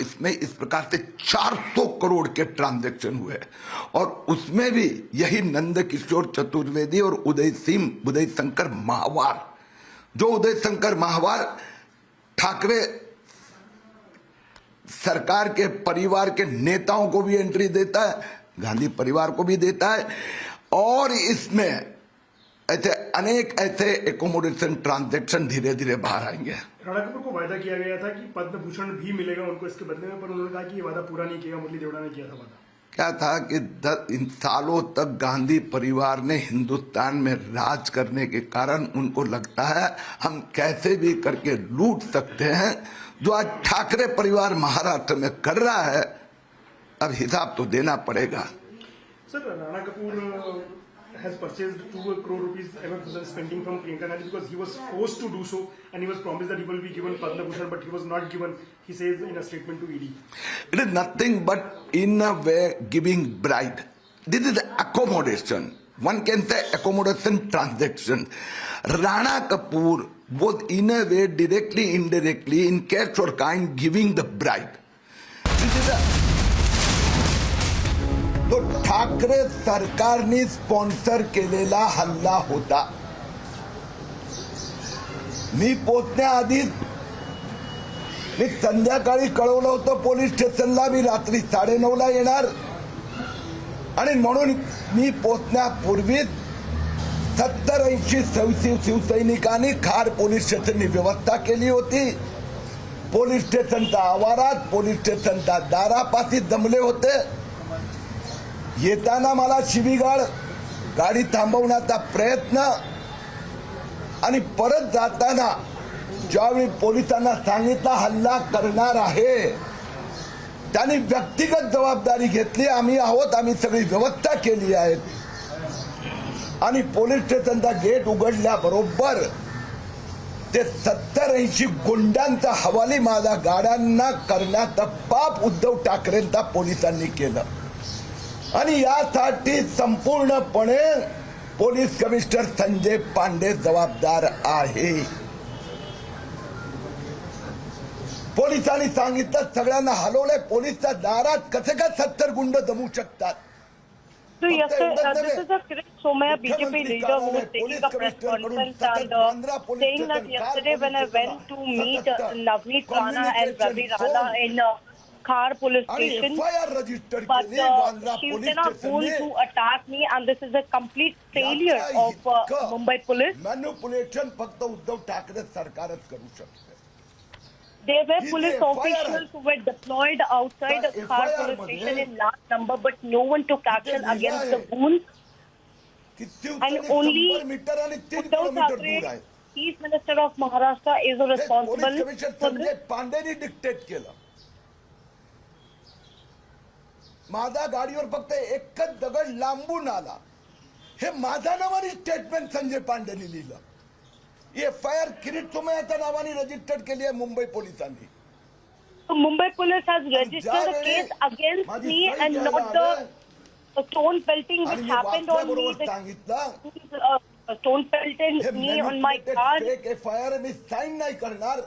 इसमें इस प्रकार से 400 करोड़ के ट्रांजैक्शन हुए और उसमें भी यही नंदकिशोर चतुर्वेदी और उदय शंकर माहवार, जो उदय शंकर माहवार ठाकरे सरकार के परिवार के नेताओं को भी एंट्री देता है, गांधी परिवार को भी देता है, और इसमें ऐसे अनेक ऐसे एकोमोडेशन ट्रांजैक्शन धीरे धीरे बाहर आएंगे। राणा कपूर को वादा किया गया था कि पद्म भूषण भी मिलेगा उनको इसके बदले में, पर उन्होंने कहा कि ये वादा पूरा नहीं किया। मुरली देवड़ा ने किया था वादा। क्या था कि इन सालों तक गांधी परिवार ने हिंदुस्तान में राज करने के कारण उनको लगता है हम कैसे भी करके लूट सकते हैं, जो आज ठाकरे परिवार महाराष्ट्र में कर रहा है। अब हिसाब तो देना पड़ेगा। Sir, Rana Kapoor has purchased 2 crore rupees ever spending from Priyanka Gandhi because he was forced to do so, and he was promised that he will be given Padma Bhushan, but he was not given, he says in a statement to ED. It is nothing but in a way giving bribe. This is accommodation. One can say accommodation transaction. Rana Kapoor was in a way directly, indirectly, in cash or kind, giving the bribe. This is a तो ठाकरे सरकारने sponsor केलेला हल्ला होता। मी पोहोचण्याआधीच मी संध्याकाळी कळवलं होतं police स्टेशनला मी रात्री 9:30ला येणार, आणि म्हणून मी पोहोचण्यापूर्वीच 70-80 शिवसैनिकांनी खार पोलीस स्टेशननी व्यवस्था केली होती। पोलीस स्टेशनच्या आवारात, पोलीस स्टेशनच्या दारापाशी जमले होते। येताना मला शिवीगाळ, गाडी थांबवण्याचा प्रयत्न, आणि परत जाताना ज्यावेळी पोलिसांना सांगितलं हल्ला करणार आहे, त्यांनी व्यक्तिगत जबाबदारी घेतली। आम्ही आहोत, आम्ही सगळी व्यवस्था केली आहे, आणि पोलीस स्टेशनचा गेट उघडल्याबरोबर ते 70-80 गुंडांचा हवाली माझा गाड्यांना करण्याचा पाप उद्धव ठाकरेंचा पोलिसांनी केलं, आणि यासाठी संपूर्णपणे पोलीस कमिशनर संजय पांडे जबाबदार आहे। पोलिसांनी सांगितलं सगळ्यांना हलवलंय, पोलीसच्या दारात कसे काय 70 गुंड जमू शकतात? So yesterday, this is a Kirit Somaiya BJP leader who was taking a press conference and saying that yesterday when I went to meet Navneet Rana and Ravi Rana in Khar police station, but Shiv Sena goal to attack me, and this is a complete failure of Mumbai police. Manipulation फक्त उद्धव ठाकरे सरकारच करू शकते। There were police officials who were deployed outside Khar police station in large number, but no one took action against the goons. And only Uddhav Thackeray, Chief Minister of Maharashtra, is responsible for this. पांडेनी dictate केलं। माझा गाडीवर फक्त एकच दगड लांबून आला, हे माझ्या नावाने स्टेटमेंट संजय पांडेनी लिहिलं। एफआयआर किरीट सोमय्याच्या नावाने रजिस्टर्ड केली आहे मुंबई पोलिसांनी। Mumbai police has registered a case against me and not the stone pelting which happened on me. Stone pelting me on my car. FIR मी साइन नहीं करणार,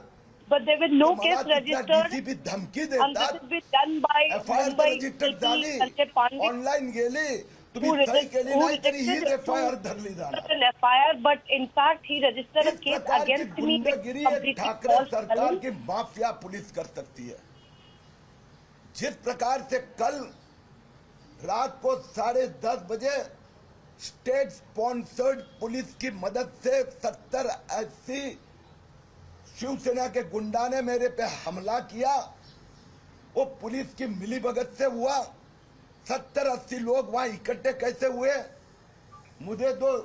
but there was no case registered, धमकी and this has been done by Mumbai registered CP झाली, Sanjay Pandey, online गेली, who तुम्ही सही केली नाही तरी ही rejected एफआयआर धरली जाणार। an FIR, but in fact he registered a is case प्रकार की against me with गुंडागिरी एक completely ठाकरे false सरकार evidence. की माफिया पुलिस कर सकती है। जिस प्रकार से कल रात को 10:30 बजे स्टेट स्पॉन्सर्ड पुलिस की मदद से 70-80 शिवसेना के गुंडा ने मेरे पे हमला किया, वो पुलिस की मिलीभगत से हुआ। 70-80 लोग वहां इकट्ठे कैसे हुए? मुझे तो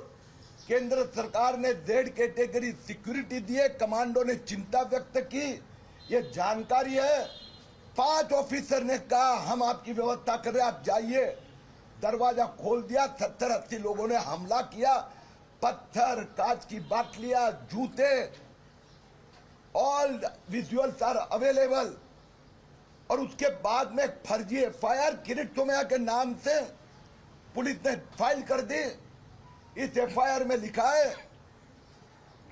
केंद्र सरकार ने Z कैटेगरी सिक्योरिटी दिए, कमांडो ने चिंता व्यक्त की, ये जानकारी है। 5 ऑफिसर ने कहा हम आपकी व्यवस्था कर रहे हैं, आप जाइए। दरवाजा खोल दिया, 70-80 लोगों ने हमला किया, पत्थर, कांच की बाटलियां, जूते, ऑल विजुअल्स आर अवेलेबल। और उसके बाद में फर्जी एफआईआर किरीट सोमैया के नाम से पुलिस ने फाइल कर दी। इस एफआईआर में लिखा है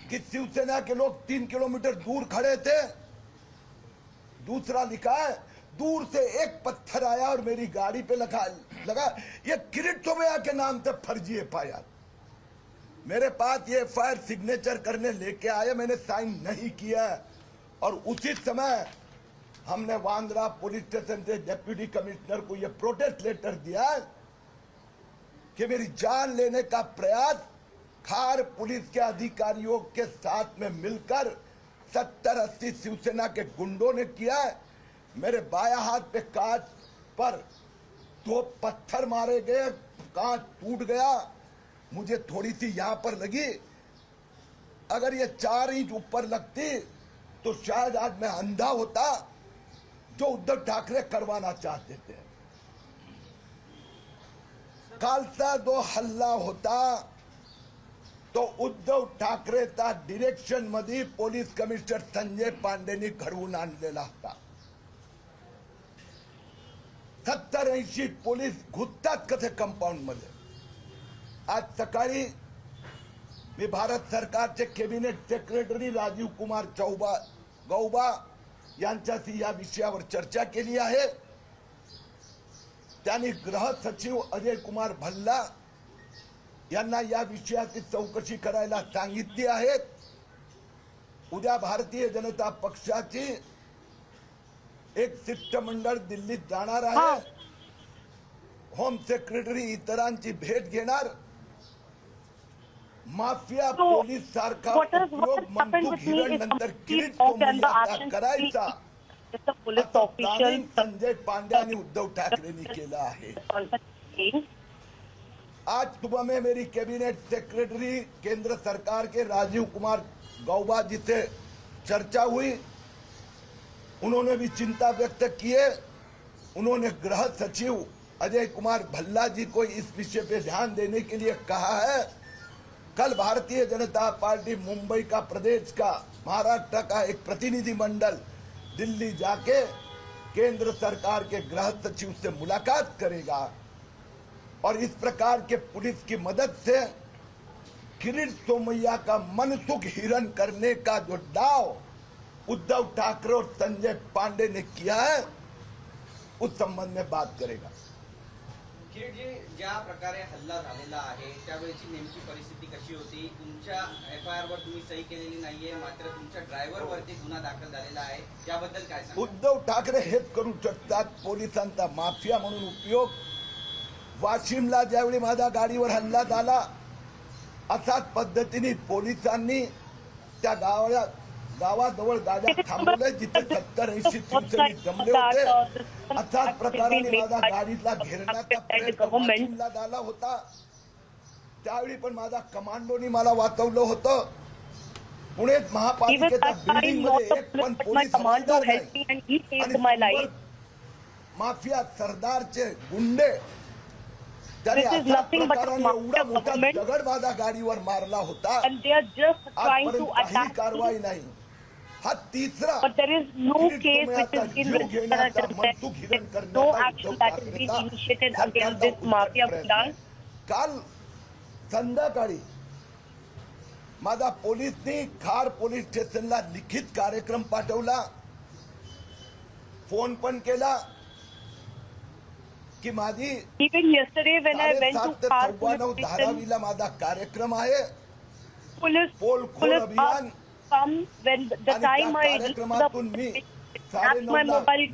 कि शिवसेना के लोग 3 किलोमीटर दूर खड़े थे। दूसरा लिखा है दूर से एक पत्थर आया और मेरी गाड़ी पे लगा। ये किरीट सोमैया के नाम से फर्जी एफआईआर। मेरे पास ये एफआईआर सिग्नेचर करने लेके आए, मैंने साइन नहीं किया। और उसी समय हमने वांद्रा पुलिस स्टेशन से डिप्टी कमिश्नर को यह प्रोटेस्ट लेटर दिया कि मेरी जान लेने का प्रयास खार पुलिस के अधिकारियों के साथ में मिलकर 70-80 शिवसेना के गुंडों ने किया है। मेरे बाया हाथ पे कांच पर 2 पत्थर मारे गए, कांच टूट गया। मुझे थोड़ी सी यहां पर लगी, अगर ये 4 इंच ऊपर लगती तो शायद आज मैं अंधा होता, जो उद्धव ठाकरे करवाना चाहते थे। खालसा दो हल्ला होता तो उद्धव ठाकरेचा डिरेक्शन मध्ये पोलीस कमिशनर संजय पांडेनी घडवून आणलेला होता। 70-80 पोलीस घुसतात कसे कंपाऊंड मध्ये। आज सकाळी मी भारत सरकारचे कॅबिनेट सेक्रेटरी राजीव कुमार गौबा यांच्याशी या विषयावर चर्चा केली आहे। त्यांनी गृह सचिव अजय कुमार भल्ला यांना या विषयाची चौकशी करायला सांगितली आहे। उद्या भारतीय जनता पक्षाची एक शिष्टमंडळ दिल्लीत जाणार आहे। होम सेक्रेटरी इतरांची भेट घेणार। माफिया पोलीस सारखा उपयोग मनसुख हिरण नंतर किरीट सोमय्याचा करायचा, संजय पांडे आणि उद्धव ठाकरेंनी केला आहे। आज सुबह में मेरी कैबिनेट सेक्रेटरी केंद्र सरकार के राजीव कुमार गौबा जी से चर्चा हुई। उन्होंने भी चिंता व्यक्त की है। उन्होंने गृह सचिव अजय कुमार भल्ला जी को इस विषय पे ध्यान देने के लिए कहा है। कल भारतीय जनता पार्टी मुंबई का प्रदेश का महाराष्ट्र का एक प्रतिनिधि मंडल दिल्ली जाके केंद्र सरकार के गृह सचिव से मुलाकात करेगा और इस प्रकार के पुलिस की मदद से किरीट सोमैया का मनसुख हिरण करने का जो दाव उद्धव ठाकरे और संजय पांडे ने किया है उस संबंध में बात करेगा। किरीट जी, ज्या प्रकारे हल्ला झालेला आहे त्यावेळेची नेमकी परिस्थिती कशी होती? तुमच्या एफआयआर वर तुम्ही सही केलेली नाहीये, मात्र तुमच्या ड्रायव्हर वरती गुन्हा दाखल झालेला आहे, याबद्दल काय सांगा? उद्धव ठाकरे हेच करू शकतात, पोलिसांचा माफिया म्हणून उपयोग। वाशिमला ज्यावेळी माझ्या गाडीवर हल्ला झाला अशाच पद्धतीने पोलिसांनी त्या गावाजवळ गाड्या थांबवल्या जिथे 70-80 शिवसैनिक जमले होते। अशाच प्रकाराने माझ्या गाडीला घेरण्याचा प्रयत्न वाशिमला झाला होता। त्यावेळी पण माझा कमांडोनी मला वाचवलं होतं। पुणे महापालिकेच्या बिल्डिंग मध्ये एक पण पोलीस हवालदार नाही। माफिया सरदारचे गुंडे त्याने अशाच प्रकाराने एवढा मोठा दगड माझ्या गाडीवर मारला होता। आजपर्यंत काही कारवाई नाही। हा तिसरा But there is no case which is in registered. No action that is being initiated against this mafia guard. काल संध्याकाळी माझा पोलिसनी खार पोलीस स्टेशनला लिखित कार्यक्रम पाठवला, फोन पण केला की माझी Even yesterday when I went to Khar police station, धारावीला माझा कार्यक्रम आहे। police अभियान come when the time I reached कार्यक्रमातून मी at my mobile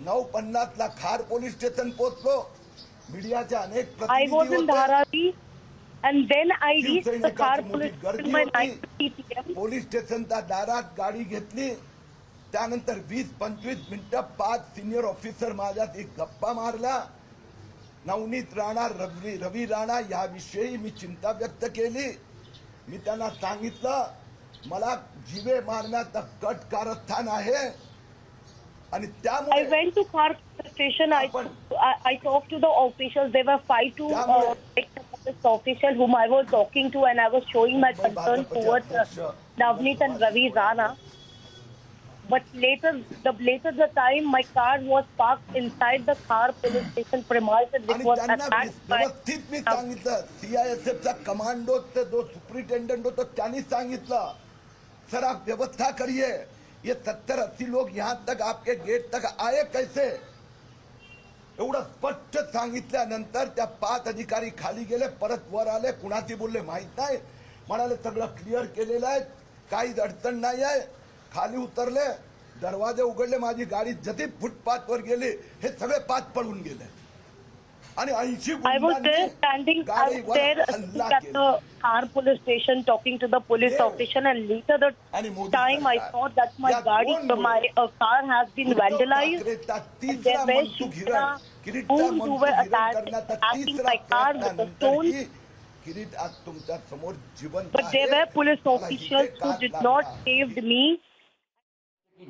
9:50 ला खार पोलीस स्टेशन पोहोचलो। मीडियाचे अनेक I प्रतिनिधी was in होते। Dharavi and then I reached the शिवसैनिकांची Khar मोठी police गर्दी station by होती। 9:30 p.m. पोलीस स्टेशनच्या दारात गाडी घेतली। त्यानंतर 20-25 मिनिटं 5 सिनियर ऑफिसर माझ्याशी गप्पा मारल्या। नवनीत राणा, रवी राणा याविषयी मी चिंता व्यक्त केली। मी त्यांना सांगितलं मला जीवे मारण्याचा कट कारस्थान आहे आणि I त्यामुळे went to Khar station. I talked to the officials. There were 5 to 6 officials whom I was talking to, and I was showing my concern towards Navneet and Ravi Rana. But later the time my car was parked inside the Khar police station premises, which आणि was त्यांना attacked by. व्यवस्थित मी सांगितलं, सीआयएसएफचा commando जो superintendent होता त्यांनी सांगितलं sir आप व्यवस्था करिए, ये 70-80 लोग यहाँ तक आपके गेट तक आए कैसे? एवढं स्पष्ट सांगितल्यानंतर त्या 5 अधिकारी खाली गेले, परत वर आले, कुणाची बोलले माहित नाही, म्हणाले सगळं क्लिअर केलेलं आहे, काहीच अडचण नाही आहे. खाली उतरले, दरवाजे उघडले, माझी गाडी जती फुटपाथवर गेली, हे सगळे 5 पळून गेले आणि 80 I was there standing out there at the Khar police station talking to the police officer, and later the time I saw that my car has been vandalized. And there were Shivsena who were attacking my car with a stone. Kirit आज तुमच्या समोर जिवंत But there were police officials who did not save me.